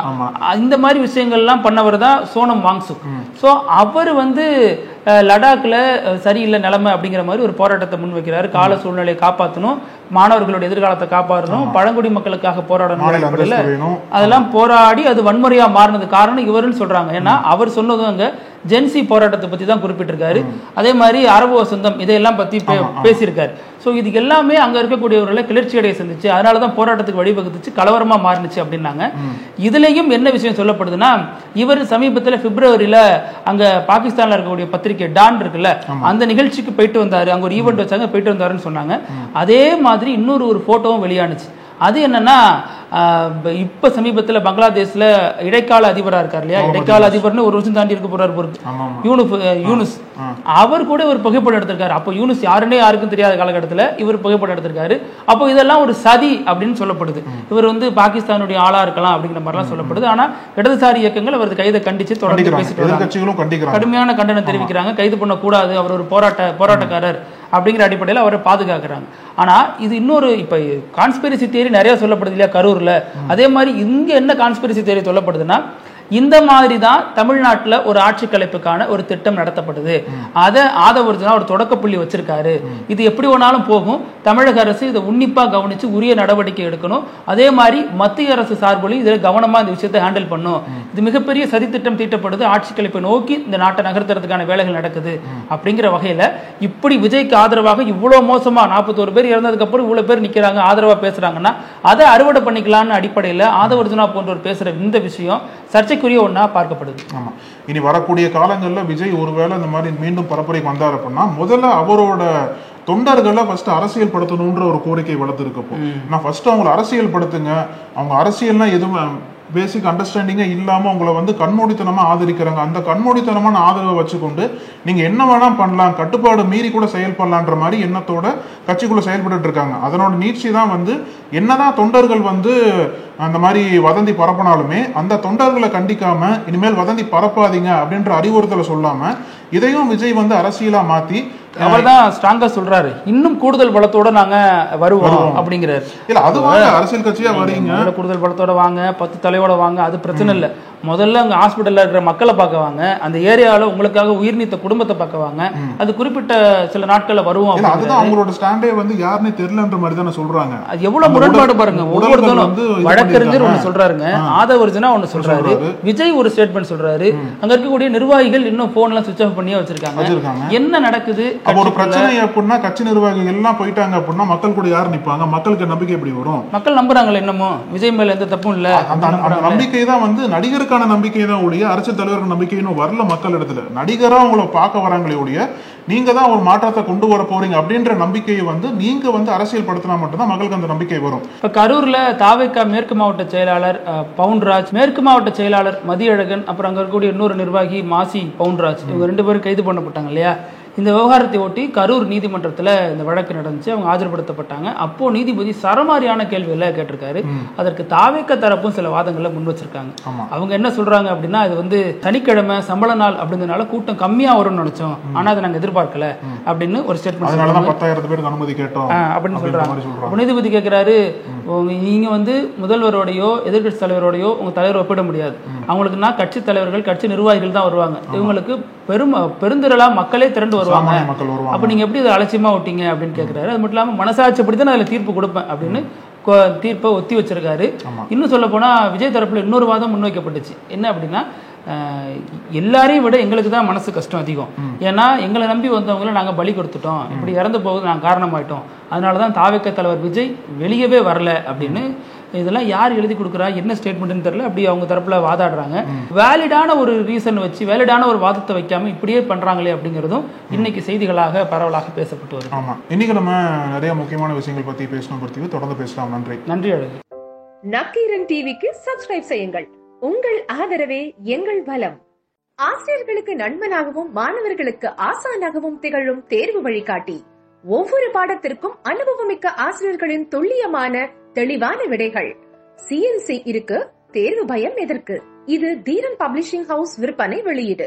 இந்த மாதிரி விஷயங்கள்லாம் பண்ணவர் தான் சோனம் வாங்சுக். சோ அவர் வந்து லடாக்ல சரியில்லை நிலைமை அப்படிங்கிற மாதிரி ஒரு போராட்டத்தை முன்வைக்கிறாரு. கால சூழ்நிலையை காப்பாற்றணும், மாணவர்களுடைய எதிர்காலத்தை காப்பாற்றணும், பழங்குடி மக்களுக்காக போராடணும். அதெல்லாம் போராடி அது வன்முறையா மாறினது காரணம் இவருன்னு சொல்றாங்க. ஏன்னா அவர் சொன்னதும் அங்க ஜென்சி போராட்டத்தை பத்தி தான் குறிப்பிட்டிருக்காரு. அதே மாதிரி அரபு வசந்தம் இதையெல்லாம் பத்தி பேசியிருக்காரு. ஸோ இது எல்லாமே அங்க இருக்கக்கூடியவர்களை கிளர்ச்சி அடைய செஞ்சிச்சு, அதனாலதான் போராட்டத்துக்கு வழிவகுத்துச்சு, கலவரமா மாறினுச்சு அப்படின்னாங்க. இதுலயும் என்ன விஷயம் சொல்லப்படுதுன்னா இவர் சமீபத்தில் பிப்ரவரியில அங்க பாகிஸ்தான்ல இருக்கக்கூடிய பத்திரிகை டான் இருக்குல்ல அந்த நிகழ்ச்சிக்கு போயிட்டு வந்தாரு, அங்க ஒரு ஈவெண்ட் வச்சாங்க போயிட்டு வந்தாருன்னு சொன்னாங்க. அதே மாதிரி இன்னொரு போட்டோவும் வெளியானுச்சு. அது என்னன்னா இப்ப சமீபத்துல பங்களாதேஷ்ல இடைக்கால அதிபரா இருக்காரு இல்லையா, இடைக்கால அதிபர்னு ஒரு வருஷம் தாண்டி இருக்க போறாரு யூனுஸ், அவர் கூட ஒரு புகைப்படம் எடுத்திருக்காரு. அப்போ யூனுஸ் யாருன்னே யாருக்கும் தெரியாத காலகட்டத்தில் இவர் புகைப்படம் எடுத்திருக்காரு. அப்போ இதெல்லாம் ஒரு சதி அப்படின்னு சொல்லப்படுது. இவர் வந்து பாகிஸ்தானுடைய ஆளா இருக்கலாம் அப்படிங்கிற மாதிரிலாம் சொல்லப்படுது. ஆனா இடதுசாரி இயக்கங்கள் அவரது கைதை கண்டிச்சு தொடர்ந்து பேசிட்டு கடுமையான கண்டனம் தெரிவிக்கிறாங்க. கைது பண்ணக்கூடாது, அவர் ஒரு போராட்டக்காரர் அப்படிங்கிற அடிப்படையில் அவரை பாதுகாக்கிறாங்க. ஆனா இது இன்னொரு இப்ப கான்ஸ்பிரசி தியரி நிறைய சொல்லப்படுது இல்லையா கரூர்ல, அதே மாதிரி இங்க என்ன கான்ஸ்பிரசி தியரி சொல்லப்படுதுன்னா இந்த மாதிரி தான் தமிழ்நாட்டில் ஒரு ஆட்சி கலைப்புக்கான ஒரு திட்டம் நடத்தப்படுது. அதை ஆதவ் அர்ஜுனா ஒரு தொடக்க புள்ளி வச்சிருக்காரு. இது எப்படி வேணாலும் போகும், தமிழக அரசு இதை உன்னிப்பா கவனிச்சு உரிய நடவடிக்கை எடுக்கணும். அதே மாதிரி மத்திய அரசு சார்புலையும் இதில் கவனமா இந்த விஷயத்தை ஹேண்டில் பண்ணும். இது மிகப்பெரிய சதி திட்டம் தீட்டப்படுது, ஆட்சி கலைப்பை நோக்கி இந்த நாட்டை நகர்த்துறதுக்கான வேலைகள் நடக்குது அப்படிங்கிற வகையில இப்படி விஜய்க்கு ஆதரவாக இவ்வளவு மோசமா 41 பேர் இறந்ததுக்கு அப்புறம் இவ்வளவு பேர் நிக்கிறாங்க ஆதரவா பேசுறாங்கன்னா அதை அறுவடை பண்ணிக்கலாம்னு அடிப்படையில் ஆதவ் அர்ஜுனா போன்றவர் பேசுற இந்த விஷயம் சர்ச்சைக்குரிய ஒண்ணா பார்க்கப்படுது. ஆமா, இனி வரக்கூடிய காலங்களில் விஜய் ஒருவேளை இந்த மாதிரி மீண்டும் பரப்புரைக்கு வந்தார் அப்படின்னா முதல்ல அவரோட தொண்டர்களை ஃபர்ஸ்ட் அரசியல் படுத்தணும்ன்ற ஒரு கோரிக்கை வளர்த்துருக்கப்போ நான் ஃபர்ஸ்ட் அவங்களை அரசியல் படுத்துங்க, அவங்க அரசியல்னா எதுவும் பேசிக் அண்டர்ஸ்டாண்டிங்கே இல்லாமல் அவங்கள வந்து கண்மூடித்தனமாக ஆதரிக்கிறாங்க. அந்த கண்மூடித்தனமான ஆதரவை வச்சுக்கொண்டு நீங்கள் என்ன வேணால் பண்ணலாம், கட்டுப்பாடு மீறி கூட செயல்படலான்ற மாதிரி எண்ணத்தோட கட்சிக்குள்ளே செயல்பட்டு இருக்காங்க. அதனோட நீட்சி தான் வந்து என்னதான் தொண்டர்கள் வந்து அந்த மாதிரி வதந்தி பரப்பினாலுமே அந்த தொண்டர்களை கண்டிக்காம இனிமேல் வதந்தி பரப்பாதீங்க அப்படின்ற அறிவுறுத்தலை சொல்லாம இதையும் விஜய் வந்து அரசியலா மாத்தி அவர் தான் ஸ்ட்ராங்கா சொல்றாரு, இன்னும் கூடுதல் பலத்தோட நாங்க வருவோம் அப்படிங்கிறாரு. இல்ல அது அரசியல் கட்சியா வரீங்க, கூடுதல் பலத்தோட வாங்க, 10 தலையோட வாங்க, அது பிரச்சனை இல்லை. முதல்ல அங்க ஹாஸ்பிட்டல்ல இருக்கிற மக்களை பார்க்க வாங்க, அந்த ஏரியாவில் உங்களுக்காக உயிர் நீத்த குடும்பத்தை பார்க்க வாங்க, அது குறிப்பிட்ட சில நாட்கள்ல வருவோம். அதுதான் அவங்களோட ஸ்டாண்டே வந்து யாருன்னே தெரியலன்ற மாதிரி தானே சொல்றாங்க. அது எவ்வளவு முரண்பாடு பாருங்க. ஒவ்வொருத்தரும் வழக்கறிஞர் ஒண்ணு சொல்றாருங்க, ஆதவ் அர்ஜுனா ஒண்ணு சொல்றாரு, விஜய் ஒரு ஸ்டேட்மெண்ட் சொல்றாரு, அங்க இருக்கக்கூடிய நிர்வாகிகள் இன்னும் போன் எல்லாம் சுவிட்ச் ஆஃப் பண்ணியே வச்சிருக்காங்க. என்ன நடக்குது? ஒரு பிரச்சனை அப்படின்னா கட்சி நிர்வாகிகள் எல்லாம் போயிட்டாங்க அப்படின்னா மக்கள் கூட யார் நிப்பாங்க? மக்களுக்கு நம்பிக்கை எப்படி வரும்? மக்கள் நம்புறாங்களே என்னமோ விஜய் மேல எந்த தப்பும் இல்ல. அந்த நம்பிக்கை தான் வந்து நடிகருக்கான நம்பிக்கை தான் ஒழிய அரசியல் தலைவருக்கு நம்பிக்கை இன்னும் வரல. மக்கள் இடத்துல நடிகரா உங்களை பார்க்க வராங்களே ஒழிய நீங்க தான் ஒரு மாற்றத்தை கொண்டு வர போறீங்க அப்படின்ற நம்பிக்கையை வந்து நீங்க வந்து அரசியல் படுத்தினா மட்டும்தான் மக்களுக்கு அந்த நம்பிக்கை வரும். இப்ப கரூர்ல தாவேகா மேற்கு மாவட்ட செயலாளர் பவுன்ராஜ், மேற்கு மாவட்ட செயலாளர் மதியழகன், அப்புறம் அங்க இருக்கக்கூடிய இன்னொரு நிர்வாகி மாசி பவுன்ராஜ், இவங்க 2 பேரும் கைது பண்ணப்பட்டாங்க இல்லையா. இந்த விவகாரத்தை ஒட்டி கரூர் நீதிமன்றத்தில் இந்த வழக்கு நடந்துச்சு, அவங்க ஆஜர்படுத்தப்பட்டாங்க. அப்போ நீதிபதி சரமாரியான கேள்விகளை கேட்டிருக்காரு. அதற்கு தாவேக தரப்பும் சில வாதங்களை முன் வச்சிருக்காங்க. அவங்க என்ன சொல்றாங்க அப்படின்னா, இது வந்து சனிக்கிழமை சம்பள நாள் அப்படின்றதுனால கூட்டம் கம்மியா வரும்னு நினைச்சோம், ஆனா அதை நாங்க எதிர்பார்க்கல அப்படின்னு ஒரு ஸ்டேட்மெண்ட் 10,000 பேருக்கு அனுமதி கேட்டோம் அப்படின்னு சொல்றாங்க. நீதிபதி கேட்கிறாரு, நீங்க வந்து முதல்வரோடையோ எதிர்கட்சி தலைவரோடையோ உங்க தலைவர் ஒப்பிட முடியாது, அவங்களுக்குன்னா கட்சி தலைவர்கள் கட்சி நிர்வாகிகள் தான் வருவாங்க, இவங்களுக்கு பெருந்திரளா மக்களே திரண்டு வருவாங்க, அப்ப நீங்க எப்படி அதை அலட்சியமா விட்டீங்க அப்படின்னு கேட்கிறாரு. அது மட்டும் இல்லாம மனசாட்சிப்படி தான் அதுல தீர்ப்பு கொடுப்பேன் அப்படின்னு தீர்ப்பை ஒத்தி வச்சிருக்காரு. இன்னும் சொல்ல போனா விஜய் தரப்புல இன்னொரு வாதம் முன்வைக்கப்பட்டுச்சு. என்ன அப்படின்னா, எல்லாரையும் விட எங்களுக்கு தான் மனசு கஷ்டம் அதிகம். ஏன்னா எங்களை நம்பி வந்தவங்களை நாங்கள் பலி கொடுத்துட்டோம், இப்படி இறந்து போகுது நாங்கள் காரணமாயிட்டோம், அதனால தான் தாவேக தலைவர் விஜய் வெளியவே வரல அப்படின்னு. இதெல்லாம் யார் எழுதி கொடுக்குறா, என்ன ஸ்டேட்மெண்ட்னு தெரியல, அப்படி அவங்க தரப்புல வாதாடுறாங்க. வேலிடான ஒரு ரீசன் வச்சு, வேலிடான ஒரு வாதத்தை வைக்காம இப்படியே பண்றாங்களே அப்படிங்கிறதும் இன்னைக்கு செய்திகளாக பரவலாக பேசப்பட்டு வருது. ஆமா, இன்னைக்கு நம்ம நிறைய முக்கியமான விஷயங்கள் பத்தி பேசணும். தொடர்ந்து பேசலாம். நன்றி. நன்றி அழகு. நக்கீரன் டிவிக்கு சப்ஸ்கிரைப் செய்யுங்கள். உங்கள் ஆதரவே எங்கள் பலம். ஆசிரியர்களுக்கு நண்பனாகவும் மாணவர்களுக்கு ஆசானாகவும் திகழும் தேர்வு வழிகாட்டி. ஒவ்வொரு பாடத்திற்கும் அனுபவமிக்க ஆசிரியர்களின் துல்லியமான தெளிவான விடைகள். CNC இருக்கு, தேர்வு பயம் எதற்கு? இது தீரன் பப்ளிஷிங் ஹவுஸ் விற்பனை வெளியீடு.